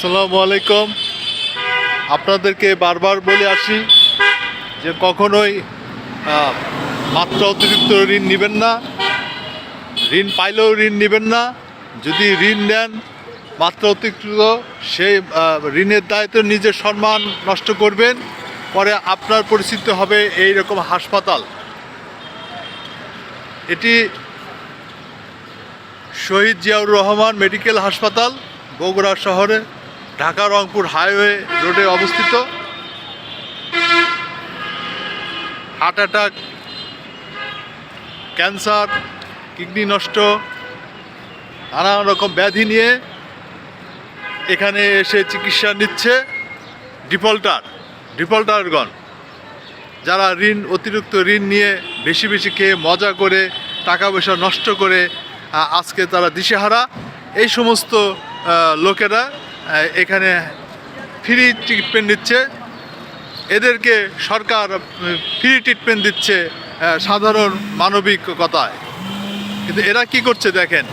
আসসালামু আলাইকুম। আপনাদেরকে বারবার বলে আসি যে কখনোই মাত্রা অতিরিক্ত ঋণ নেবেন না। ঋণ পাইলেও ঋণ নেবেন না। যদি ঋণ নেন মাত্রা অতিরিক্ত, সেই ঋণের দায়িত্ব নিজের সম্মান নষ্ট করবেন, পরে আপনার পরিস্থিতি হবে এই রকম হাসপাতাল। এটি শহীদ জিয়াউর রহমান মেডিকেল হাসপাতাল, বগুড়া শহরে, ঢাকা রংপুর হাইওয়ে রোডে অবস্থিত। হার্ট অ্যাটাক, ক্যান্সার, কিডনি নষ্ট, নানা রকম ব্যাধি নিয়ে এখানে এসে চিকিৎসা নিচ্ছে ডিফল্টারগণ, যারা অতিরিক্ত ঋণ নিয়ে বেশি বেশি খেয়ে মজা করে টাকা পয়সা নষ্ট করে আজকে তারা দিশেহারা। এই সমস্ত লোকেরা এখানে ফ্রি ট্রিটমেন্ট নিচ্ছে। এদেরকে সরকার ফ্রি ট্রিটমেন্ট দিচ্ছে সাধারণ মানবিকতায়, কিন্তু এরা কি করছে দেখেন।